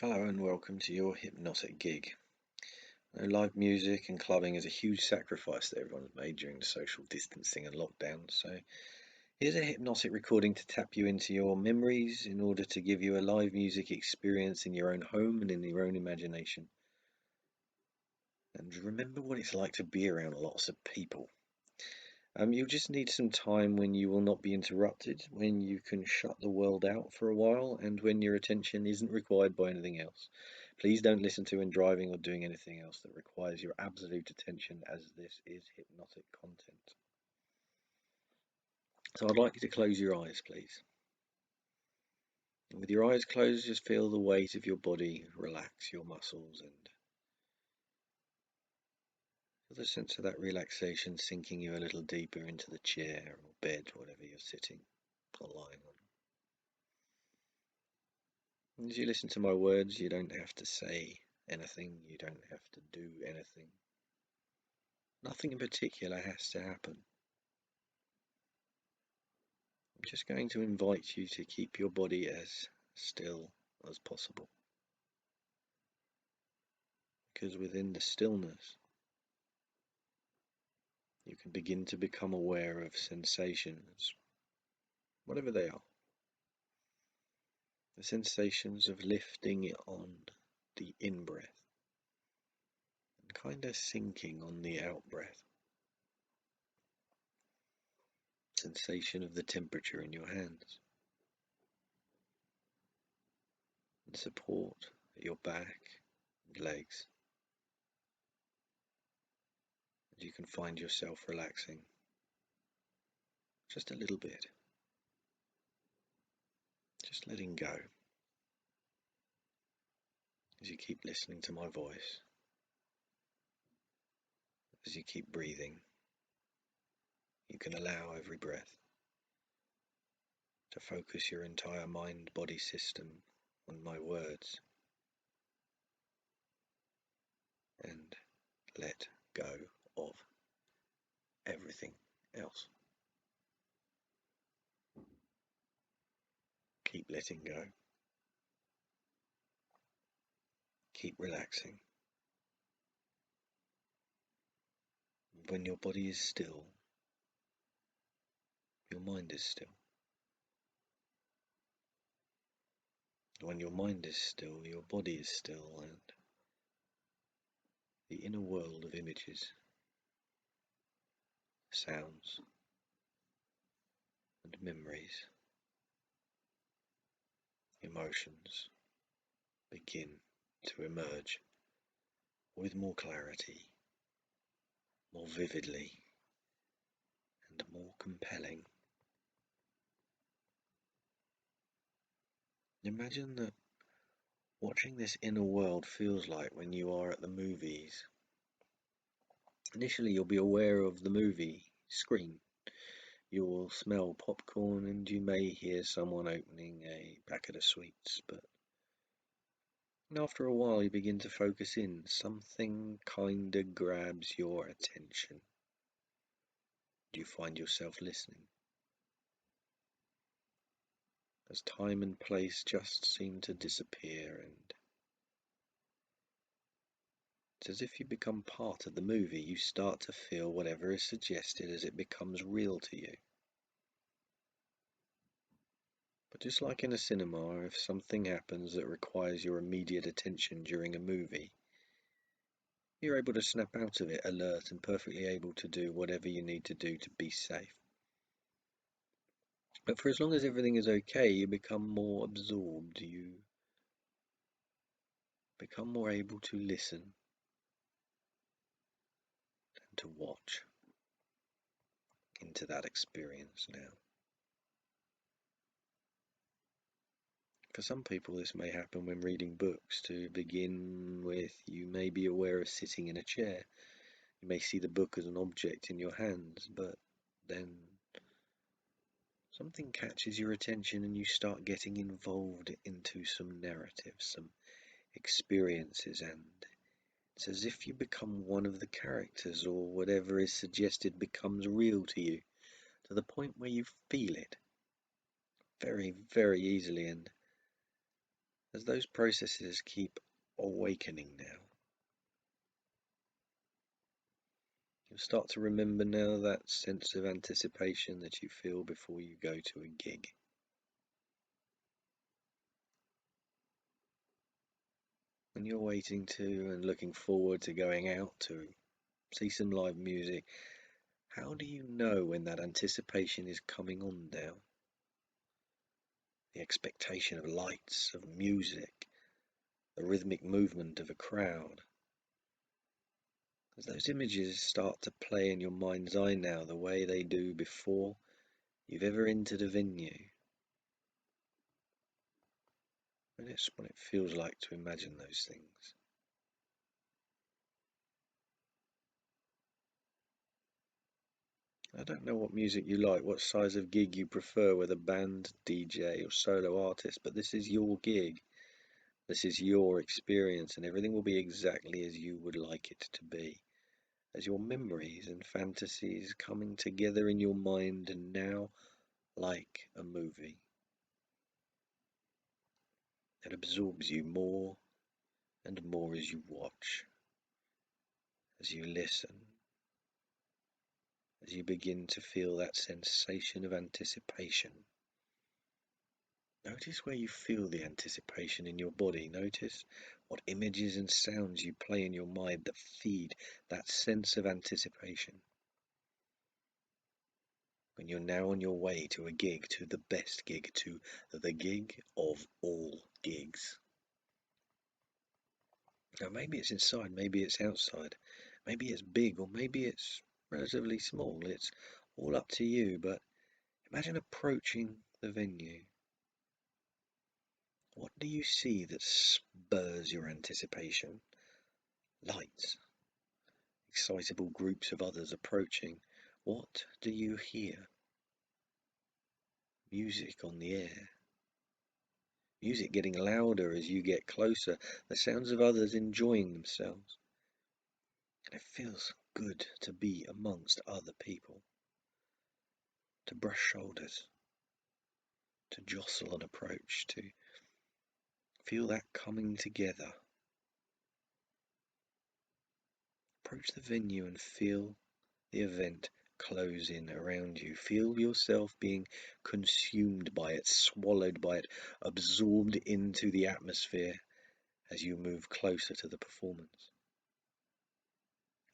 Hello and welcome to your hypnotic gig. Live music and clubbing is a huge sacrifice that everyone's made during the social distancing and lockdown. So here's a hypnotic recording to tap you into your memories in order to give you a live music experience in your own home and in your own imagination. And remember what it's like to be around lots of people. You'll just need some time when you will not be interrupted, when you can shut the world out for a while, and when your attention isn't required by anything else. Please don't listen to when driving or doing anything else that requires your absolute attention, as this is hypnotic content. So I'd like you to close your eyes, please. And with your eyes closed, just feel the weight of your body relax your muscles and feel the sense of that relaxation sinking you a little deeper into the chair or bed, whatever you're sitting or lying on. As you listen to my words, you don't have to say anything, you don't have to do anything. Nothing in particular has to happen. I'm just going to invite you to keep your body as still as possible. Because within the stillness, you can begin to become aware of sensations, whatever they are. The sensations of lifting on the in-breath and kind of sinking on the out-breath. Sensation of the temperature in your hands. And support at your back and legs. And you can find yourself relaxing just a little bit. Just letting go as you keep listening to my voice, as you keep breathing. You can allow every breath to focus your entire mind-body system on my words and let go of everything else. Keep letting go. Keep relaxing. When your body is still, your mind is still. When your mind is still, your body is still, and the inner world of images, sounds, and memories, emotions begin to emerge with more clarity, more vividly, and more compelling. Imagine that watching this inner world feels like when you are at the movies. Initially, you'll be aware of the movie screen. You will smell popcorn and you may hear someone opening a packet of sweets, but after a while you begin to focus in. Something kinda grabs your attention. You find yourself listening. As time and place just seem to disappear, and it's as if you become part of the movie. You start to feel whatever is suggested as it becomes real to you. But just like in a cinema, if something happens that requires your immediate attention during a movie, you're able to snap out of it alert and perfectly able to do whatever you need to do to be safe. But for as long as everything is okay, you become more absorbed, you become more able to listen and to watch into that experience now. For some people this may happen when reading books. To begin with, you may be aware of sitting in a chair. You may see the book as an object in your hands, but then something catches your attention and you start getting involved into some narratives, some experiences, and it's as if you become one of the characters, or whatever is suggested becomes real to you, to the point where you feel it very, very easily, and As those processes keep awakening now, you'll start to remember now that sense of anticipation that you feel before you go to a gig. When you're waiting to and looking forward to going out to see some live music, how do you know when that anticipation is coming on now? The expectation of lights, of music, the rhythmic movement of a crowd. As those images start to play in your mind's eye now, the way they do before you've ever entered a venue. And it's what it feels like to imagine those things. I don't know what music you like, what size of gig you prefer, whether band, DJ or solo artist, but this is your gig. This is your experience, and everything will be exactly as you would like it to be. As your memories and fantasies coming together in your mind, and now like a movie that absorbs you more and more as you watch, as you listen, as you begin to feel that sensation of anticipation. Notice where you feel the anticipation in your body. Notice what images and sounds you play in your mind that feed that sense of anticipation. When you're now on your way to a gig, to the best gig, to the gig of all gigs. Now maybe it's inside, maybe it's outside, maybe it's big or maybe it's relatively small. It's all up to you, but imagine approaching the venue. What do you see that spurs your anticipation? Lights, excitable groups of others approaching. What do you hear? Music on the air. Music getting louder as you get closer, the sounds of others enjoying themselves. And it feels good to be amongst other people, to brush shoulders, to jostle and approach, to feel that coming together. Approach the venue and feel the event close in around you. Feel yourself being consumed by it, swallowed by it, absorbed into the atmosphere as you move closer to the performance.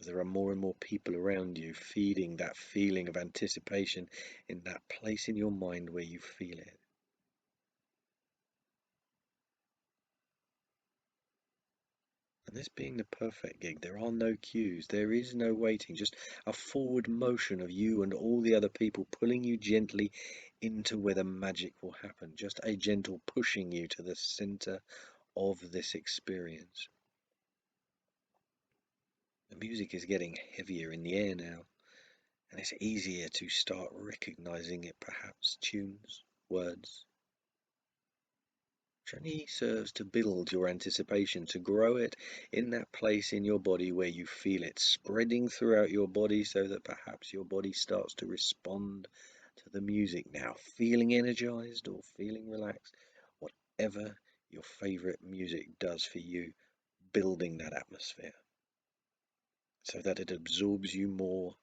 As there are more and more people around you, feeding that feeling of anticipation in that place in your mind where you feel it. And this being the perfect gig, there are no cues, there is no waiting, just a forward motion of you and all the other people pulling you gently into where the magic will happen, just a gentle pushing you to the center of this experience. The music is getting heavier in the air now, and it's easier to start recognizing it, perhaps tunes, words, which only serves to build your anticipation, to grow it in that place in your body where you feel it spreading throughout your body, so that perhaps your body starts to respond to the music now, feeling energized or feeling relaxed, whatever your favorite music does for you, building that atmosphere so that it absorbs you more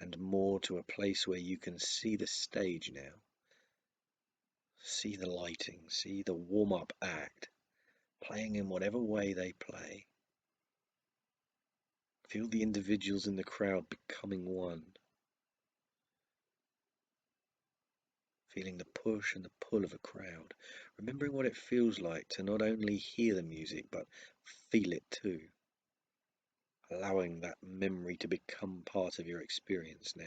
and more to a place where you can see the stage now, see the lighting, see the warm-up act playing in whatever way they play. Feel the individuals in the crowd becoming one, feeling the push and the pull of a crowd, remembering what it feels like to not only hear the music but feel it too, allowing that memory to become part of your experience now.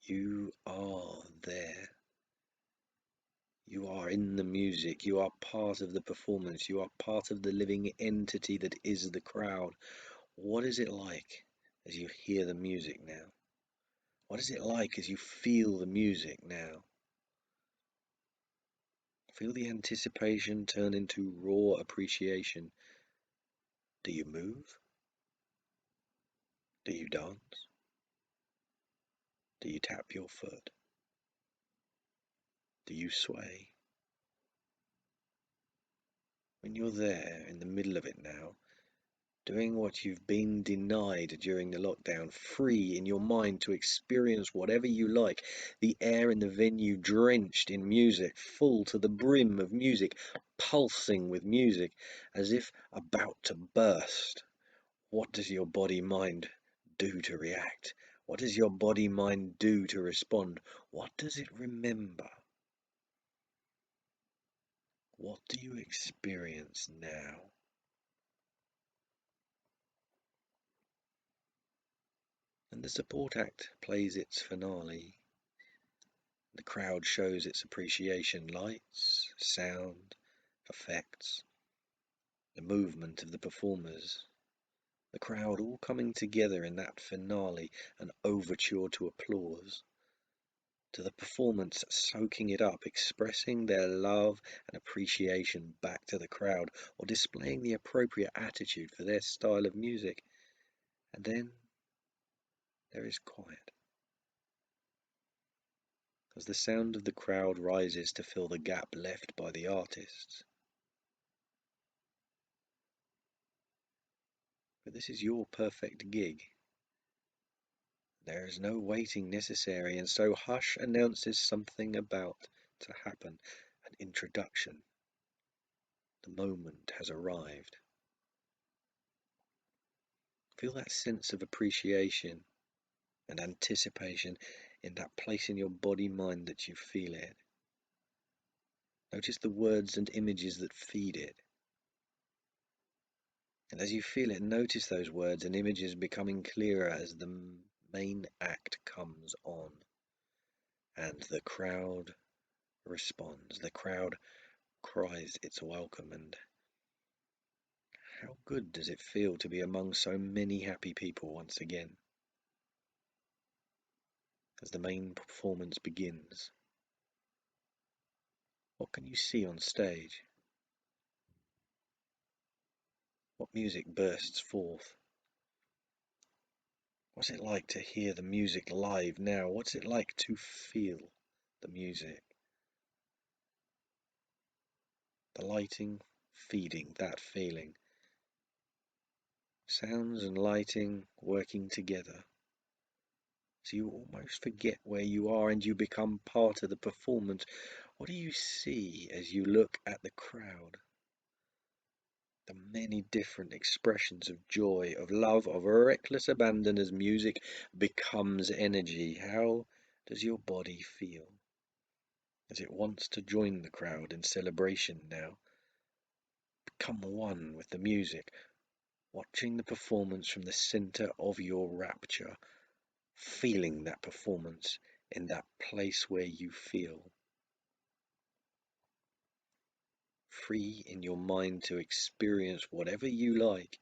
You are there. You are in the music, you are part of the performance, you are part of the living entity that is the crowd. What is it like as you hear the music now? What is it like as you feel the music now? Feel the anticipation turn into raw appreciation. Do you move? Do you dance? Do you tap your foot? Do you sway? When you're there in the middle of it now, doing what you've been denied during the lockdown, free in your mind to experience whatever you like, the air in the venue drenched in music, full to the brim of music, pulsing with music, as if about to burst. What does your body mind do to react? What does your body mind do to respond? What does it remember? What do you experience now? And the support act plays its finale. The crowd shows its appreciation, lights, sound, effects, the movement of the performers. The crowd all coming together in that finale, an overture to applause, to the performance soaking it up, expressing their love and appreciation back to the crowd, or displaying the appropriate attitude for their style of music. And then there is quiet, as the sound of the crowd rises to fill the gap left by the artists. But this is your perfect gig. There is no waiting necessary, and so hush announces something about to happen, an introduction. The moment has arrived. Feel that sense of appreciation and anticipation in that place in your body mind that you feel it. Notice the words and images that feed it. And as you feel it, notice those words and images becoming clearer as the main act comes on. And the crowd responds. The crowd cries its welcome. And how good does it feel to be among so many happy people once again? As the main performance begins, what can you see on stage? What music bursts forth? What's it like to hear the music live now? What's it like to feel the music? The lighting feeding that feeling. Sounds and lighting working together. So you almost forget where you are and you become part of the performance. What do you see as you look at the crowd? The many different expressions of joy, of love, of reckless abandon as music becomes energy. How does your body feel as it wants to join the crowd in celebration now? Become one with the music, watching the performance from the center of your rapture, feeling that performance in that place where you feel. Free in your mind to experience whatever you like.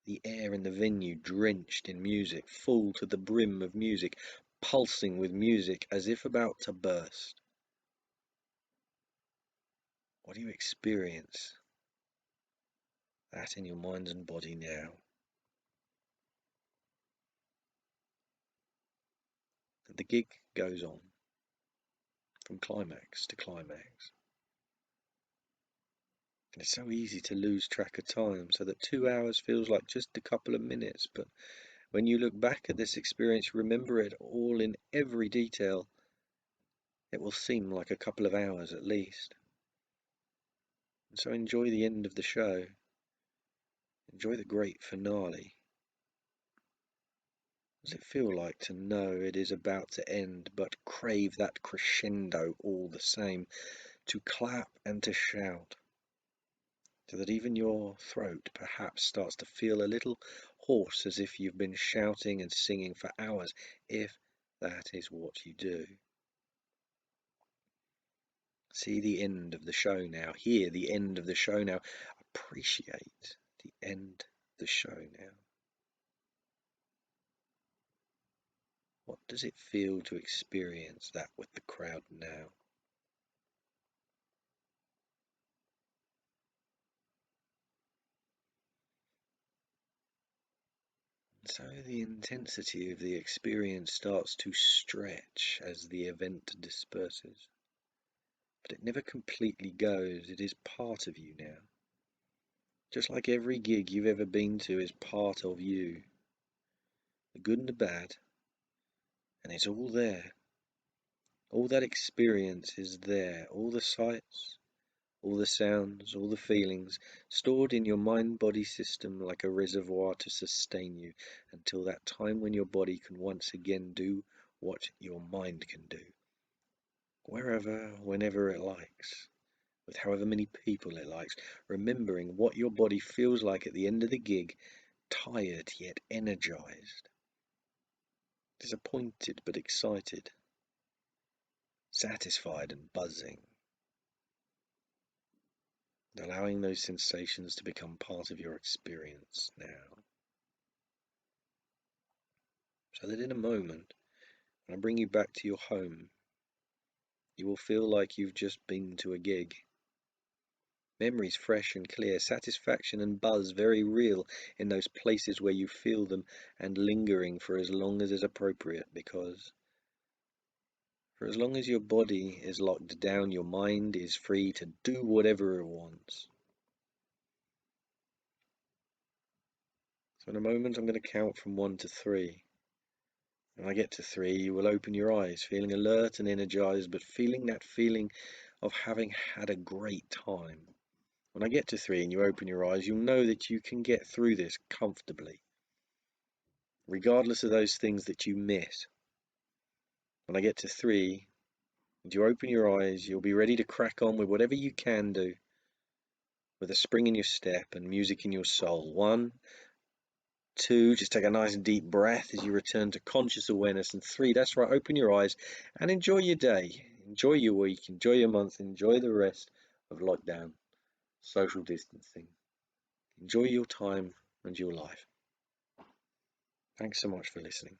The air in the venue drenched in music, full to the brim of music, pulsing with music as if about to burst. What do you experience? That in your mind and body now. And the gig goes on, from climax to climax. And it's so easy to lose track of time, so that 2 hours feels like just a couple of minutes, but when you look back at this experience, remember it all in every detail, it will seem like a couple of hours at least. And so enjoy the end of the show. Enjoy the great finale. What does it feel like to know it is about to end, but crave that crescendo all the same, to clap and to shout, so that even your throat perhaps starts to feel a little hoarse as if you've been shouting and singing for hours, if that is what you do. See the end of the show now. Hear the end of the show now. Appreciate the end of the show now. What does it feel to experience that with the crowd now? So the intensity of the experience starts to stretch as the event disperses. but it never completely goes. It is part of you now. Just like every gig you've ever been to is part of you, the good and the bad, and it's all there. All that experience is there, all the sights, all the sounds, all the feelings, stored in your mind-body system like a reservoir to sustain you until that time when your body can once again do what your mind can do, wherever, whenever it likes, with however many people it likes, remembering what your body feels like at the end of the gig, tired yet energized, disappointed but excited, satisfied and buzzing, allowing those sensations to become part of your experience now. So that in a moment, when I bring you back to your home, you will feel like you've just been to a gig. Memories fresh and clear, satisfaction and buzz very real in those places where you feel them, and lingering for as long as is appropriate, because for as long as your body is locked down, your mind is free to do whatever it wants. So in a moment, I'm going to count from 1 to 3. When I get to 3, you will open your eyes, feeling alert and energized, but feeling that feeling of having had a great time. When I get to 3 and you open your eyes, you'll know that you can get through this comfortably, regardless of those things that you miss. When I get to 3 and you open your eyes, you'll be ready to crack on with whatever you can do, with a spring in your step and music in your soul. 1, 2, just take a nice deep breath as you return to conscious awareness. And 3, that's right, open your eyes and enjoy your day, enjoy your week, enjoy your month, enjoy the rest of lockdown, social distancing. Enjoy your time and your life. Thanks so much for listening.